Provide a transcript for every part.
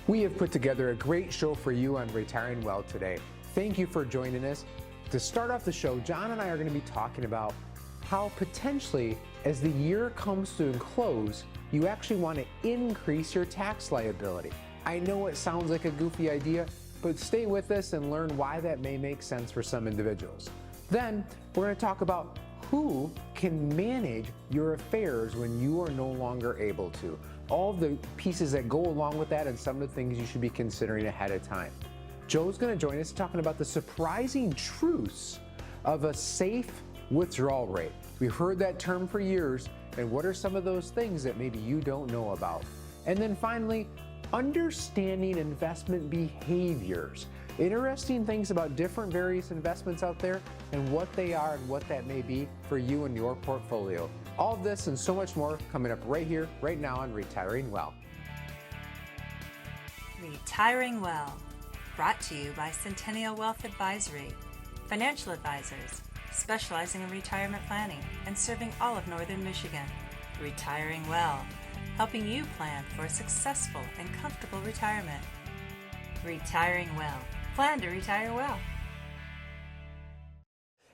We have put together a great show for you on Retiring Well today. Thank you for joining us. To start off the show, John and I are going to be talking about how potentially, as the year comes to a close, you actually want to increase your tax liability. I know it sounds like a goofy idea, but stay with us and learn why that may make sense for some individuals. Then, we're going to talk about who can manage your affairs when you are no longer able to. All the pieces that go along with that and some of the things you should be considering ahead of time. Joe's going to join us talking about the surprising truths of a safe withdrawal rate. We've heard that term for years, and what are some of those things that maybe you don't know about? And then finally, understanding investment behaviors. Interesting things about different various investments out there and what they are and what that may be for you and your portfolio. All of this and so much more coming up right here, right now on Retiring Well. Retiring Well, brought to you by Centennial Wealth Advisory, financial advisors specializing in retirement planning and serving all of Northern Michigan. Retiring Well, helping you plan for a successful and comfortable retirement. Retiring Well, plan to retire well.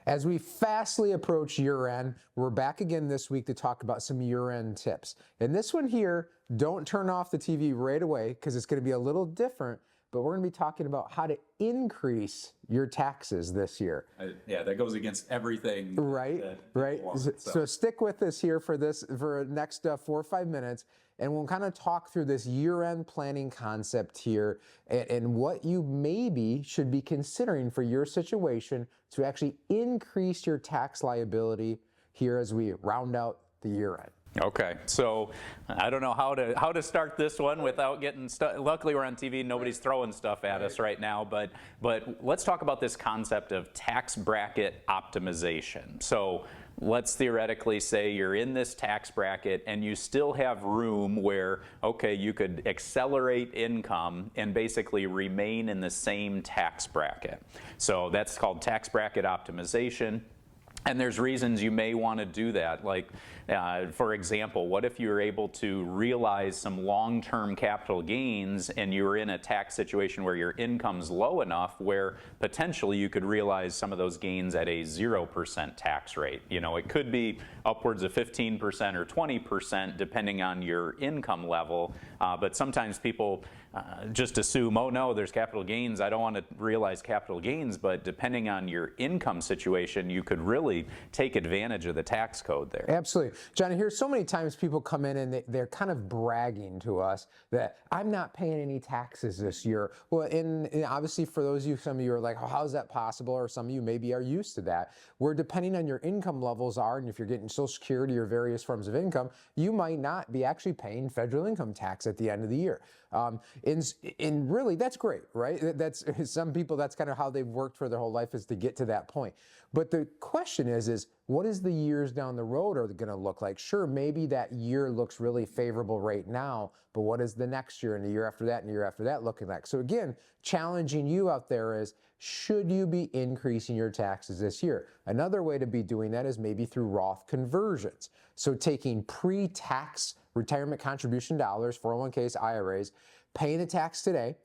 As we fastly approach year-end, we're back again this week to talk about some year-end tips. And this one here, don't turn off the TV right away because it's going to be a little different, but we're going to be talking about how to increase your taxes this year. Yeah, that goes against everything. Right. So stick with us here for the next 4 or 5 minutes, and we'll kind of talk through this year-end planning concept here and what you maybe should be considering for your situation to actually increase your tax liability here as we round out the year-end. Okay, so I don't know how to start this one without getting luckily we're on TV, nobody's throwing stuff at us right now, but let's talk about this concept of tax bracket optimization. So let's theoretically say you're in this tax bracket and you still have room where, okay, you could accelerate income and basically remain in the same tax bracket. So that's called tax bracket optimization. And there's reasons you may want to do that. Like, for example, what if you're able to realize some long-term capital gains and you're in a tax situation where your income's low enough where potentially you could realize some of those gains at a 0% tax rate. You know, it could be upwards of 15% or 20% depending on your income level. But sometimes people just assume, oh no, there's capital gains, I don't want to realize capital gains, but depending on your income situation, you could really take advantage of the tax code there. Absolutely. John, I hear so many times people come in and they're kind of bragging to us that I'm not paying any taxes this year. Well, and obviously for those of you, some of you are like, oh, how is that possible? Or some of you maybe are used to that. Where depending on your income levels are, and if you're getting Social Security or various forms of income, you might not be actually paying federal income tax at the end of the year. And really, that's great, right? That's some people, that's kind of how they've worked for their whole life, is to get to that point. But the question is what is the years down the road are going to look like? Sure, maybe that year looks really favorable right now, but what is the next year and the year after that and the year after that looking like? So again, challenging you out there is, should you be increasing your taxes this year? Another way to be doing that is maybe through Roth conversions. So taking pre-tax retirement contribution dollars, 401ks, IRAs, paying the tax today,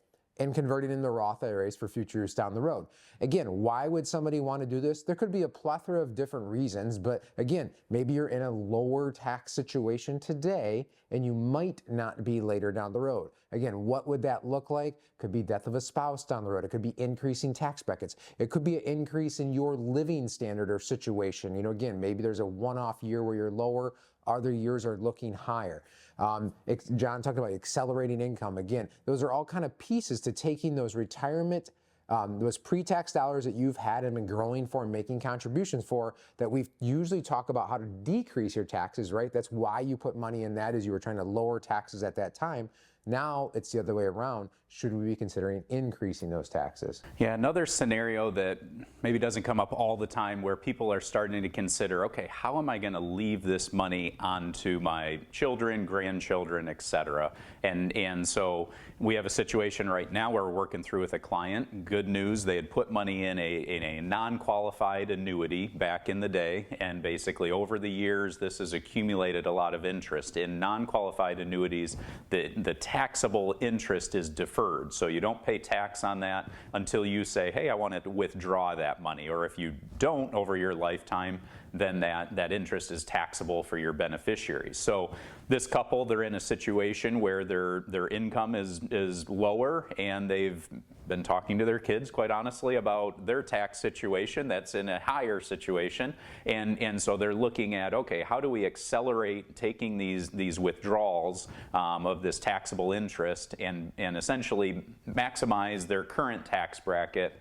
and converting into Roth IRAs for future use down the road. Again, why would somebody want to do this? There could be a plethora of different reasons, but again, maybe you're in a lower tax situation today and you might not be later down the road. Again, what would that look like? Could be death of a spouse down the road. It could be increasing tax brackets. It could be an increase in your living standard or situation. You know, again, maybe there's a one-off year where you're lower, other years are looking higher. John talked about accelerating income. Again, those are all kind of pieces to taking those retirement, those pre-tax dollars that you've had and been growing for and making contributions for, that we usually talk about how to decrease your taxes, right? That's why you put money in that, is you were trying to lower taxes at that time. Now it's the other way around. Should we be considering increasing those taxes? Yeah, another scenario that maybe doesn't come up all the time where people are starting to consider, okay, how am I going to leave this money onto my children, grandchildren, etc. And so we have a situation right now where we're working through with a client. Good news, they had put money in a non-qualified annuity back in the day, and basically over the years this has accumulated a lot of interest. In non-qualified annuities, the taxable interest is deferred. So you don't pay tax on that until you say, hey, I want to withdraw that money. Or if you don't over your lifetime, then that interest is taxable for your beneficiaries. So this couple, they're in a situation where their income is lower, and they've been talking to their kids, quite honestly, about their tax situation that's in a higher situation. And so they're looking at, okay, how do we accelerate taking these withdrawals of this taxable interest and essentially maximize their current tax bracket,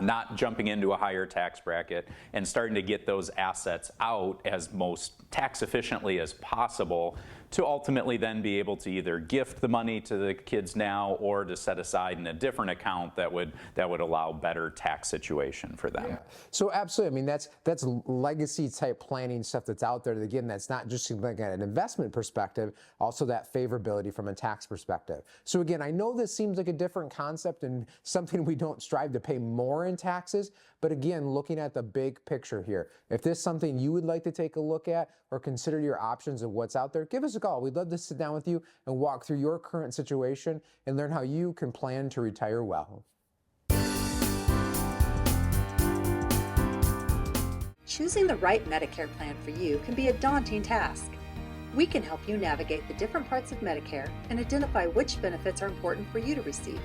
not jumping into a higher tax bracket, and starting to get those assets out as most tax efficiently as possible, to ultimately then be able to either gift the money to the kids now or to set aside in a different account that would allow better tax situation for them. Yeah. So absolutely, I mean, that's legacy type planning stuff that's out there. Again, that's not just like an investment perspective, also that favorability from a tax perspective. So again, I know this seems like a different concept and something we don't strive to pay more in taxes, but again, looking at the big picture here, if this is something you would like to take a look at or consider your options of what's out there, give us a call. We'd love to sit down with you and walk through your current situation and learn how you can plan to retire well. Choosing the right Medicare plan for you can be a daunting task. We can help you navigate the different parts of Medicare and identify which benefits are important for you to receive.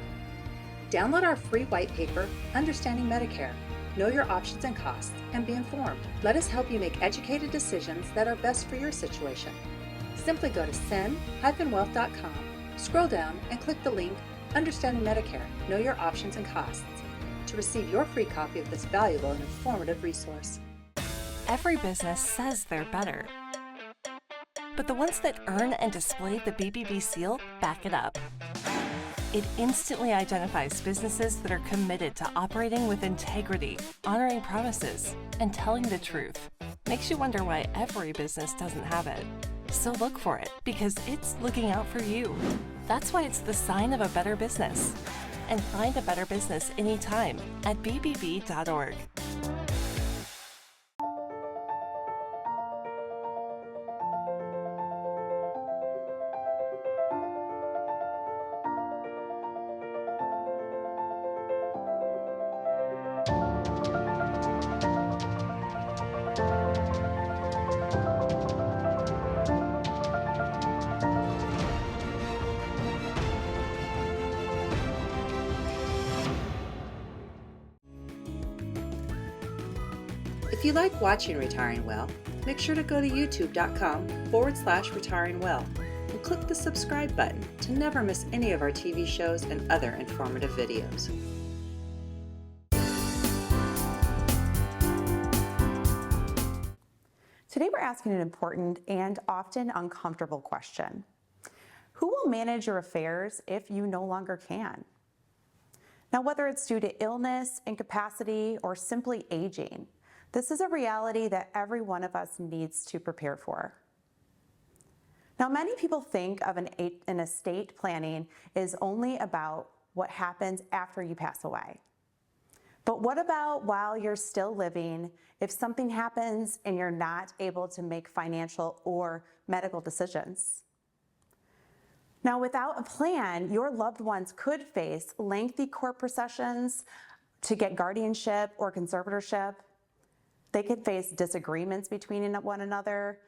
Download our free white paper, Understanding Medicare. Know your options and costs, and be informed. Let us help you make educated decisions that are best for your situation. Simply go to cen-wealth.com, scroll down, and click the link Understanding Medicare. Know your options and costs to receive your free copy of this valuable and informative resource. Every business says they're better, but the ones that earn and display the BBB seal back it up. It instantly identifies businesses that are committed to operating with integrity, honoring promises, and telling the truth. Makes you wonder why every business doesn't have it. So look for it, because it's looking out for you. That's why it's the sign of a better business. And find a better business anytime at bbb.org. If you like watching Retiring Well, make sure to go to youtube.com/retiringwell and click the subscribe button to never miss any of our TV shows and other informative videos. Today we're asking an important and often uncomfortable question. Who will manage your affairs if you no longer can? Now, whether it's due to illness, incapacity, or simply aging, this is a reality that every one of us needs to prepare for. Now, many people think of an estate planning is only about what happens after you pass away. But what about while you're still living, if something happens and you're not able to make financial or medical decisions? Now, without a plan, your loved ones could face lengthy court processions to get guardianship or conservatorship. They could face disagreements between one another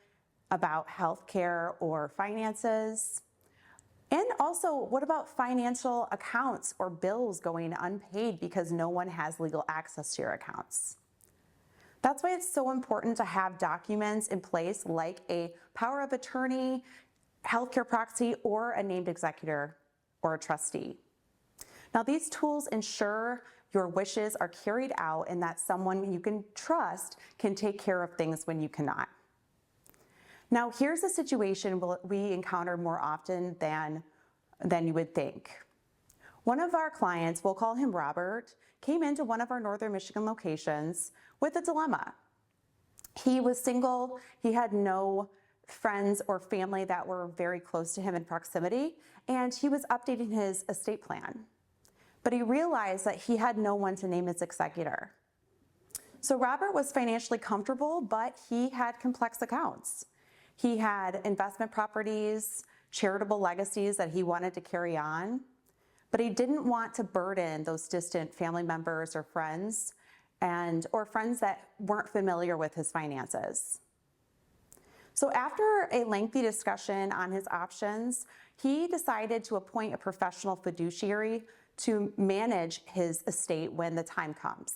about health care or finances. And also, what about financial accounts or bills going unpaid because no one has legal access to your accounts? That's why it's so important to have documents in place like a power of attorney, healthcare proxy, or a named executor or a trustee. Now, these tools ensure your wishes are carried out and that someone you can trust can take care of things when you cannot. Now, here's a situation we encounter more often than you would think. One of our clients, we'll call him Robert, came into one of our Northern Michigan locations with a dilemma. He was single, he had no friends or family that were very close to him in proximity, and he was updating his estate plan. But he realized that he had no one to name as executor. So Robert was financially comfortable, but he had complex accounts. He had investment properties, charitable legacies that he wanted to carry on, but he didn't want to burden those distant family members or friends or friends that weren't familiar with his finances. So after a lengthy discussion on his options, he decided to appoint a professional fiduciary to manage his estate when the time comes.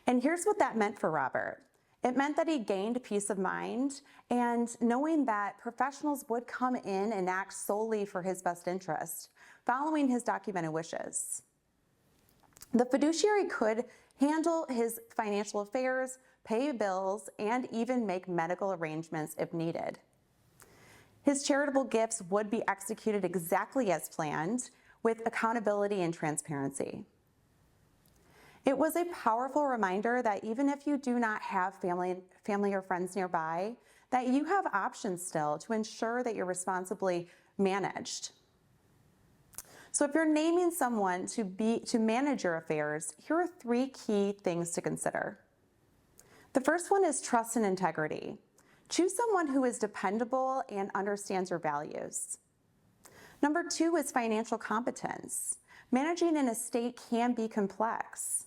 And here's what that meant for Robert. It meant that he gained peace of mind and knowing that professionals would come in and act solely for his best interest, following his documented wishes. The fiduciary could handle his financial affairs, pay bills, and even make medical arrangements if needed. His charitable gifts would be executed exactly as planned, with accountability and transparency. It was a powerful reminder that even if you do not have family or friends nearby, that you have options still to ensure that you're responsibly managed. So if you're naming someone to manage your affairs, here are 3 key things to consider. The first one is trust and integrity. Choose someone who is dependable and understands your values. Number 2 is financial competence. Managing an estate can be complex,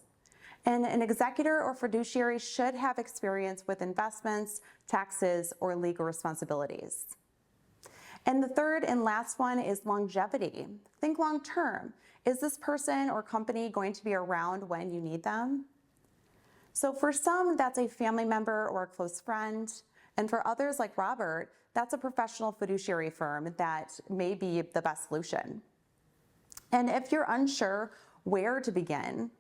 and an executor or fiduciary should have experience with investments, taxes, or legal responsibilities. And the third and last one is longevity. Think long term. Is this person or company going to be around when you need them? So for some, that's a family member or a close friend. And for others like Robert, that's a professional fiduciary firm that may be the best solution. And if you're unsure where to begin,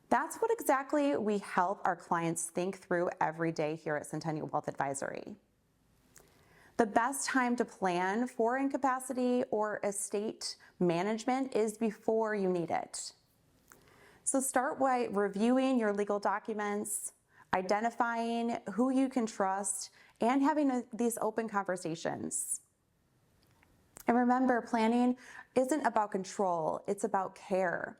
that's what exactly we help our clients think through every day here at Centennial Wealth Advisory. The best time to plan for incapacity or estate management is before you need it. So start by reviewing your legal documents, identifying who you can trust, and having these open conversations. And remember, planning isn't about control, it's about care.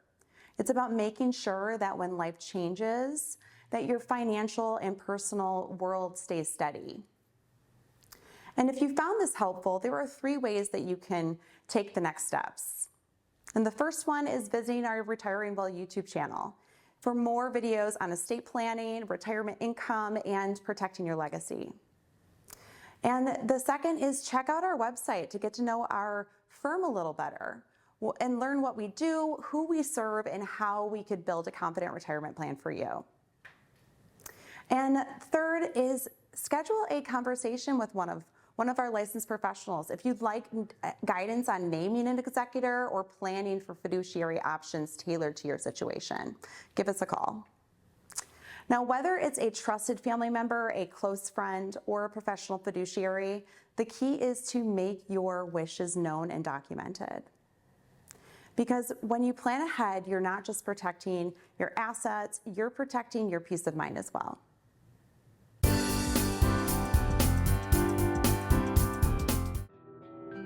It's about making sure that when life changes, that your financial and personal world stays steady. And if you found this helpful, there are 3 ways that you can take the next steps. And the first one is visiting our Retiring Well YouTube channel for more videos on estate planning, retirement income, and protecting your legacy. And the second is check out our website to get to know our firm a little better and learn what we do, who we serve, and how we could build a confident retirement plan for you. And third is schedule a conversation with one of our licensed professionals if you'd like guidance on naming an executor or planning for fiduciary options tailored to your situation. Give us a call. Now, whether it's a trusted family member, a close friend, or a professional fiduciary, the key is to make your wishes known and documented. Because when you plan ahead, you're not just protecting your assets, you're protecting your peace of mind as well.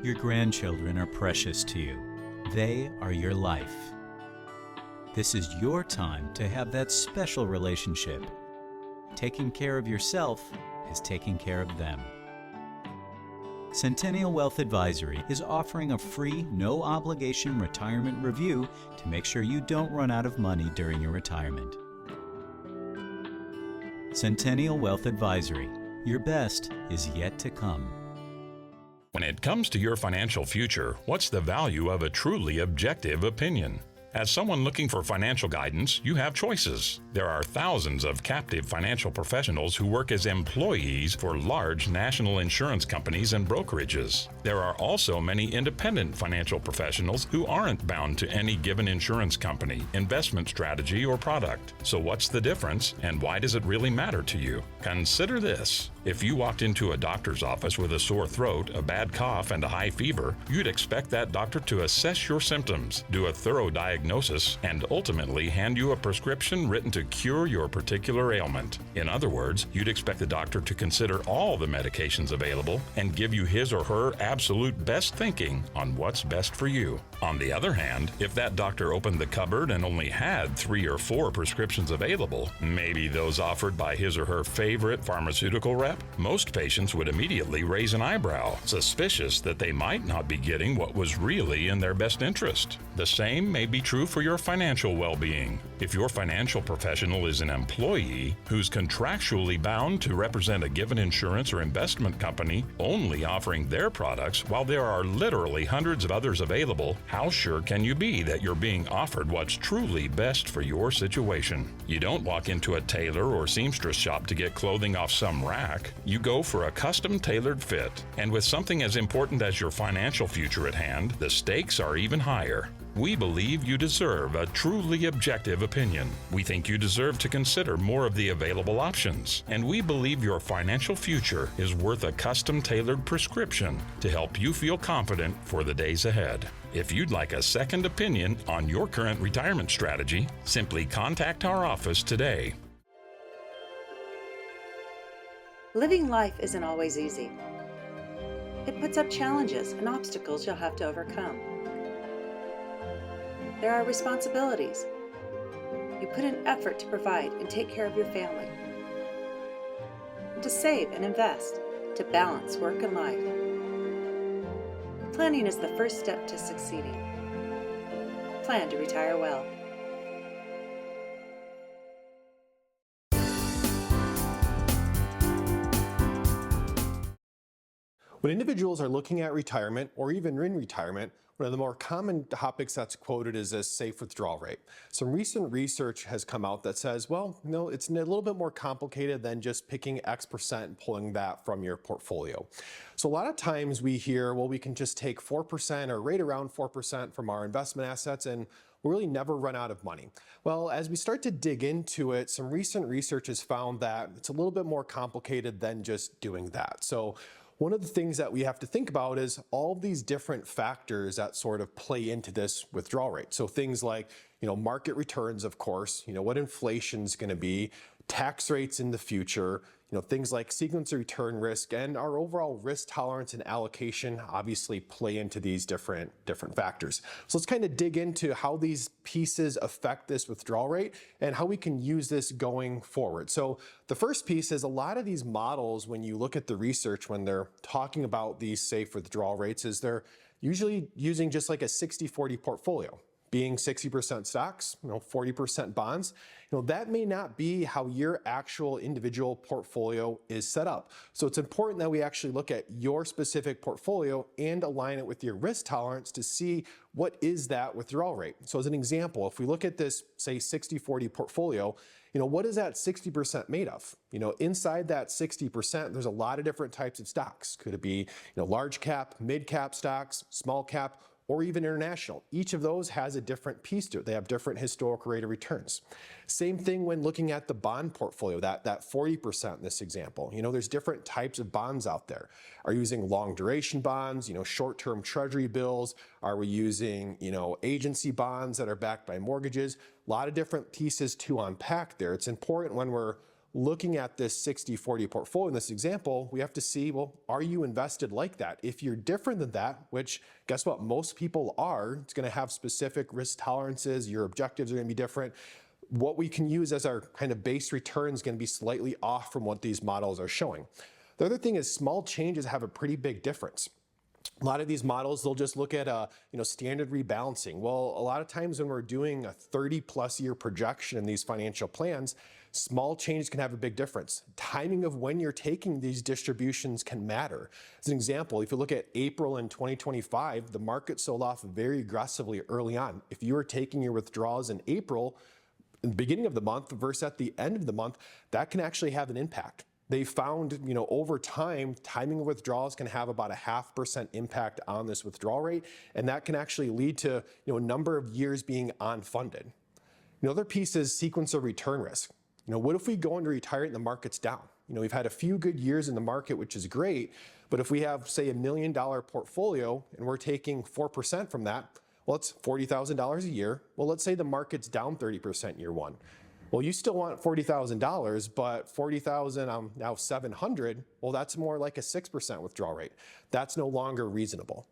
Your grandchildren are precious to you. They are your life. This is your time to have that special relationship. Taking care of yourself is taking care of them. Centennial Wealth Advisory is offering a free, no-obligation retirement review to make sure you don't run out of money during your retirement. Centennial Wealth Advisory. Your best is yet to come. When it comes to your financial future, what's the value of a truly objective opinion? As someone looking for financial guidance, you have choices. There are thousands of captive financial professionals who work as employees for large national insurance companies and brokerages. There are also many independent financial professionals who aren't bound to any given insurance company, investment strategy, or product. So what's the difference, and why does it really matter to you? Consider this. If you walked into a doctor's office with a sore throat, a bad cough, and a high fever, you'd expect that doctor to assess your symptoms, do a thorough diagnosis, and ultimately hand you a prescription written to cure your particular ailment. In other words, you'd expect the doctor to consider all the medications available and give you his or her absolute best thinking on what's best for you. On the other hand, if that doctor opened the cupboard and only had 3 or 4 prescriptions available, maybe those offered by his or her favorite pharmaceutical rep, rep? Most patients would immediately raise an eyebrow, suspicious that they might not be getting what was really in their best interest. The same may be true for your financial well-being. If your financial professional is an employee who's contractually bound to represent a given insurance or investment company, only offering their products while there are literally hundreds of others available, how sure can you be that you're being offered what's truly best for your situation? You don't walk into a tailor or seamstress shop to get clothing off some rack. You go for a custom tailored fit. And with something as important as your financial future at hand, the stakes are even higher. We believe you deserve a truly objective opinion. We think you deserve to consider more of the available options. And we believe your financial future is worth a custom-tailored prescription to help you feel confident for the days ahead. If you'd like a second opinion on your current retirement strategy, simply contact our office today. Living life isn't always easy. It puts up challenges and obstacles you'll have to overcome. There are responsibilities. You put in effort to provide and take care of your family, and to save and invest, to balance work and life. Planning is the first step to succeeding. Plan to retire well. When individuals are looking at retirement or even in retirement, one of the more common topics that's quoted is a safe withdrawal rate. Some recent research has come out that says, well, no, it's a little bit more complicated than just picking X percent and pulling that from your portfolio. So a lot of times we hear, well, we can just take 4% or right around 4% from our investment assets and we'll really never run out of money. Well, as we start to dig into it, some recent research has found that it's a little bit more complicated than just doing that. So one of the things that we have to think about is all of these different factors that sort of play into this withdrawal rate. So things like, market returns, of course, what inflation's going to be, tax rates in the future, things like sequence of return risk and our overall risk tolerance and allocation obviously play into these different factors. So let's kind of dig into how these pieces affect this withdrawal rate and how we can use this going forward. So the first piece is a lot of these models, when you look at the research, when they're talking about these safe withdrawal rates, is they're usually using just like a 60-40 portfolio, being 60% stocks, 40% bonds. That may not be how your actual individual portfolio is set up. So it's important that we actually look at your specific portfolio and align it with your risk tolerance to see what is that withdrawal rate. So as an example, if we look at this, say 60-40 portfolio, what is that 60% made of? Inside that 60%, there's a lot of different types of stocks. Could it be, large cap, mid cap stocks, small cap, or even international. Each of those has a different piece to it. They have different historical rate of returns. Same thing when looking at the bond portfolio, that 40% in this example. There's different types of bonds out there. Are you using long duration bonds, short-term treasury bills? Are we using, agency bonds that are backed by mortgages? A lot of different pieces to unpack there. It's important when we're looking at this 60-40 portfolio in this example, we have to see, well, are you invested like that? If you're different than that, which guess what, most people are, it's going to have specific risk tolerances, your objectives are going to be different. What we can use as our kind of base return is going to be slightly off from what these models are showing. The other thing is small changes have a pretty big difference. A lot of these models, they'll just look at standard rebalancing. Well, a lot of times when we're doing a 30+ year projection in these financial plans, small changes can have a big difference. Timing of when you're taking these distributions can matter. As an example, if you look at April in 2025, the market sold off very aggressively early on. If you were taking your withdrawals in April, in the beginning of the month versus at the end of the month, that can actually have an impact. They found, over time, timing of withdrawals can have about a 0.5% impact on this withdrawal rate, and that can actually lead to, a number of years being unfunded. The other piece is sequence of return risk. What if we go into retirement and the market's down? We've had a few good years in the market, which is great, but if we have, say, $1 million portfolio and we're taking 4% from that, well, it's $40,000 a year. Well, let's say the market's down 30% year one. Well, you still want $40,000, but $40,000, now $700, well, that's more like a 6% withdrawal rate. That's no longer reasonable.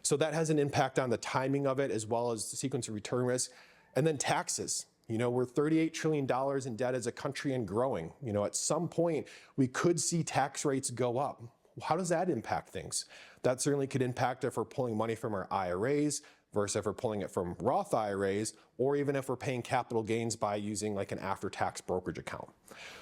So that has an impact on the timing of it as well as the sequence of return risk. And then taxes. We're $38 trillion in debt as a country and growing. At some point, we could see tax rates go up. How does that impact things? That certainly could impact if we're pulling money from our IRAs versus if we're pulling it from Roth IRAs, or even if we're paying capital gains by using like an after-tax brokerage account.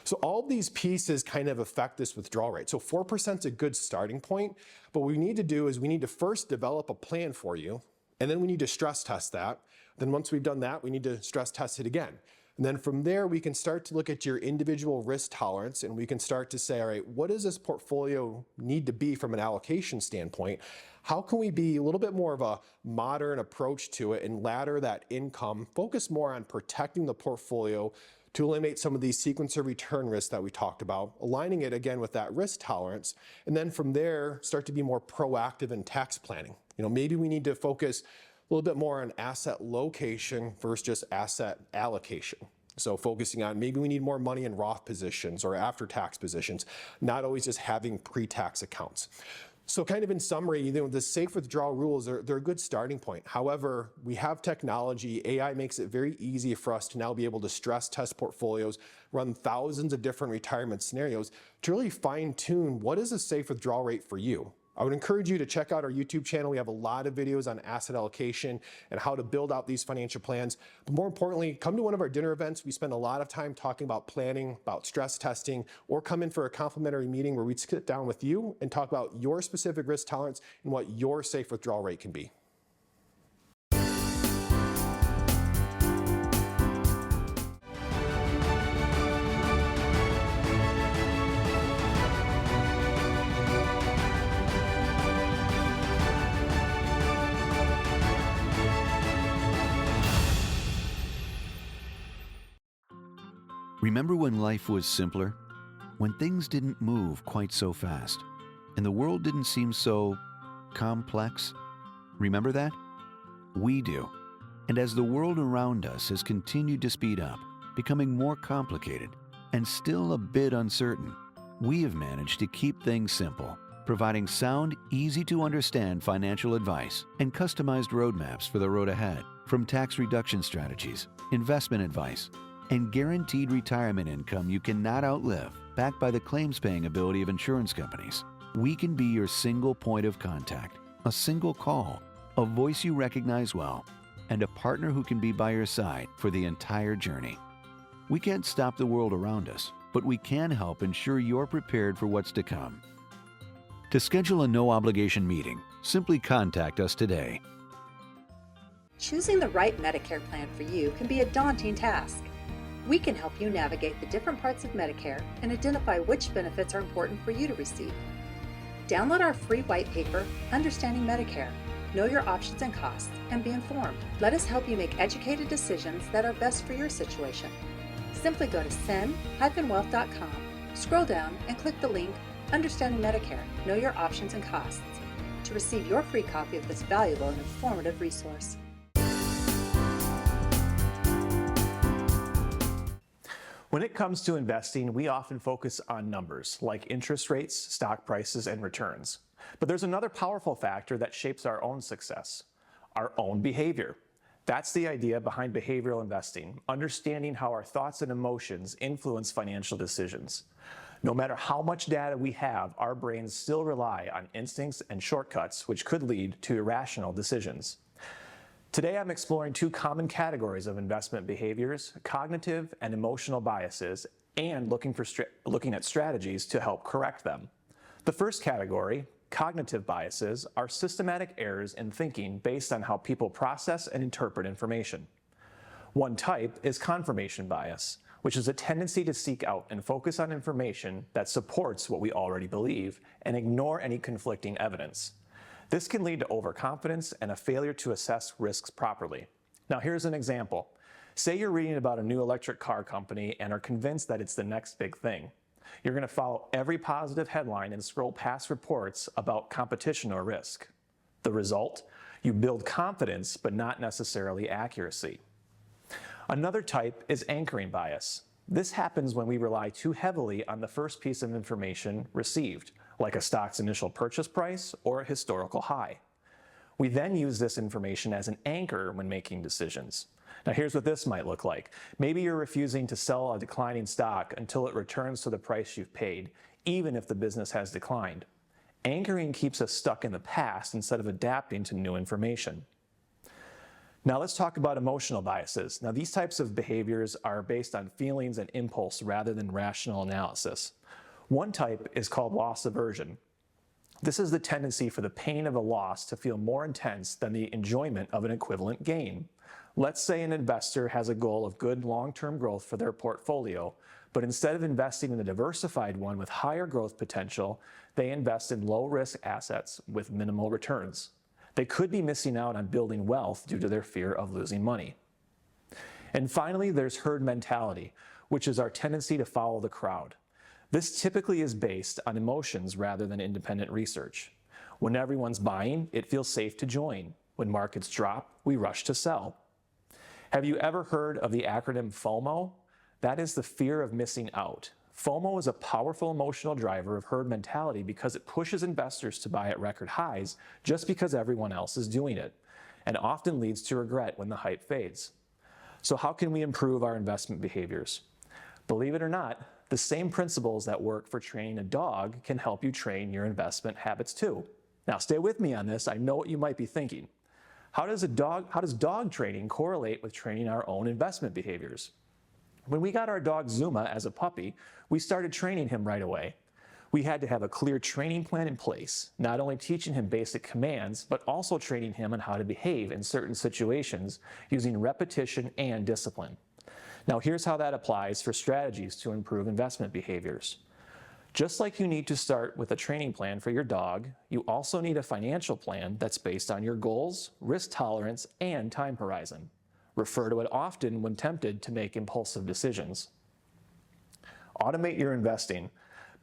So all of these pieces kind of affect this withdrawal rate. So 4% is a good starting point, but what we need to do is we need to first develop a plan for you, and then we need to stress test that. Then once we've done that, we need to stress test it again. And then from there, we can start to look at your individual risk tolerance, and we can start to say, all right, what does this portfolio need to be from an allocation standpoint? How can we be a little bit more of a modern approach to it and ladder that income, focus more on protecting the portfolio to eliminate some of these sequencer return risks that we talked about, aligning it again with that risk tolerance, and then from there, start to be more proactive in tax planning. Maybe we need to focus a little bit more on asset location versus just asset allocation. So focusing on maybe we need more money in Roth positions or after-tax positions, not always just having pre-tax accounts. So kind of in summary, the safe withdrawal rules, they're a good starting point. However, we have technology. AI makes it very easy for us to now be able to stress test portfolios, run thousands of different retirement scenarios to really fine tune what is a safe withdrawal rate for you. I would encourage you to check out our YouTube channel. We have a lot of videos on asset allocation and how to build out these financial plans. But more importantly, come to one of our dinner events. We spend a lot of time talking about planning, about stress testing, or come in for a complimentary meeting where we sit down with you and talk about your specific risk tolerance and what your safe withdrawal rate can be. Remember when life was simpler? When things didn't move quite so fast, and the world didn't seem so complex? Remember that? We do. And as the world around us has continued to speed up, becoming more complicated, and still a bit uncertain, we have managed to keep things simple, providing sound, easy-to-understand financial advice and customized roadmaps for the road ahead, from tax reduction strategies, investment advice, and guaranteed retirement income you cannot outlive, backed by the claims-paying ability of insurance companies. We can be your single point of contact, a single call, a voice you recognize well, and a partner who can be by your side for the entire journey. We can't stop the world around us, but we can help ensure you're prepared for what's to come. To schedule a no-obligation meeting, simply contact us today. Choosing the right Medicare plan for you can be a daunting task. We can help you navigate the different parts of Medicare and identify which benefits are important for you to receive. Download our free white paper, Understanding Medicare. Know your options and costs, and be informed. Let us help you make educated decisions that are best for your situation. Simply go to cen-wealth.com, scroll down, and click the link Understanding Medicare. Know your options and costs to receive your free copy of this valuable and informative resource. When it comes to investing, we often focus on numbers like interest rates, stock prices, and returns. But there's another powerful factor that shapes our own success, our own behavior. That's the idea behind behavioral investing, understanding how our thoughts and emotions influence financial decisions. No matter how much data we have, our brains still rely on instincts and shortcuts, which could lead to irrational decisions. Today, I'm exploring two common categories of investment behaviors, cognitive and emotional biases, and looking at strategies to help correct them. The first category, cognitive biases, are systematic errors in thinking based on how people process and interpret information. One type is confirmation bias, which is a tendency to seek out and focus on information that supports what we already believe and ignore any conflicting evidence. This can lead to overconfidence and a failure to assess risks properly. Now here's an example. Say you're reading about a new electric car company and are convinced that it's the next big thing. You're going to follow every positive headline and scroll past reports about competition or risk. The result? You build confidence, but not necessarily accuracy. Another type is anchoring bias. This happens when we rely too heavily on the first piece of information received, like a stock's initial purchase price or a historical high. We then use this information as an anchor when making decisions. Now here's what this might look like. Maybe you're refusing to sell a declining stock until it returns to the price you've paid, even if the business has declined. Anchoring keeps us stuck in the past instead of adapting to new information. Now let's talk about emotional biases. Now these types of behaviors are based on feelings and impulse rather than rational analysis. One type is called loss aversion. This is the tendency for the pain of a loss to feel more intense than the enjoyment of an equivalent gain. Let's say an investor has a goal of good long-term growth for their portfolio, but instead of investing in a diversified one with higher growth potential, they invest in low-risk assets with minimal returns. They could be missing out on building wealth due to their fear of losing money. And finally, there's herd mentality, which is our tendency to follow the crowd. This typically is based on emotions rather than independent research. When everyone's buying, it feels safe to join. When markets drop, we rush to sell. Have you ever heard of the acronym FOMO? That is the fear of missing out. FOMO is a powerful emotional driver of herd mentality because it pushes investors to buy at record highs just because everyone else is doing it, and often leads to regret when the hype fades. So how can we improve our investment behaviors? Believe it or not, the same principles that work for training a dog can help you train your investment habits too. Now stay with me on this. I know what you might be thinking. How does dog training correlate with training our own investment behaviors? When we got our dog Zuma as a puppy, we started training him right away. We had to have a clear training plan in place, not only teaching him basic commands, but also training him on how to behave in certain situations using repetition and discipline. Now here's how that applies for strategies to improve investment behaviors. Just like you need to start with a training plan for your dog, you also need a financial plan that's based on your goals, risk tolerance, and time horizon. Refer to it often when tempted to make impulsive decisions. Automate your investing.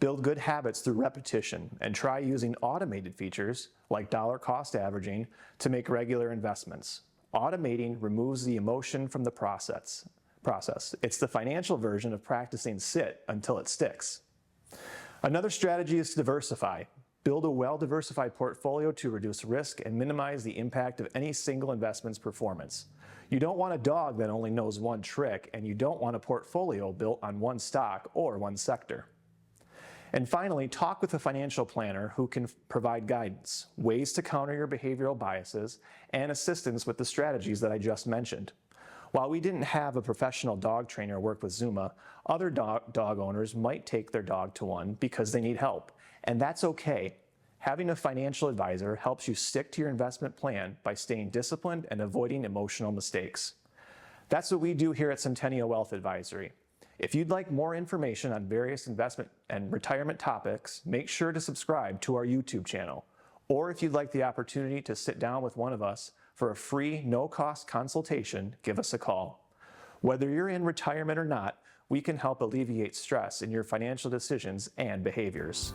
Build good habits through repetition and try using automated features like dollar cost averaging to make regular investments. Automating removes the emotion from the process. It's the financial version of practicing sit until it sticks. Another strategy is to diversify. Build a well-diversified portfolio to reduce risk and minimize the impact of any single investment's performance. You don't want a dog that only knows one trick, and you don't want a portfolio built on one stock or one sector. And finally, talk with a financial planner who can provide guidance, ways to counter your behavioral biases, and assistance with the strategies that I just mentioned. While we didn't have a professional dog trainer work with Zuma, other dog owners might take their dog to one because they need help, and that's okay. Having a financial advisor helps you stick to your investment plan by staying disciplined and avoiding emotional mistakes. That's what we do here at Centennial Wealth Advisory. If you'd like more information on various investment and retirement topics, make sure to subscribe to our YouTube channel. Or if you'd like the opportunity to sit down with one of us for a free, no-cost consultation, give us a call. Whether you're in retirement or not, we can help alleviate stress in your financial decisions and behaviors.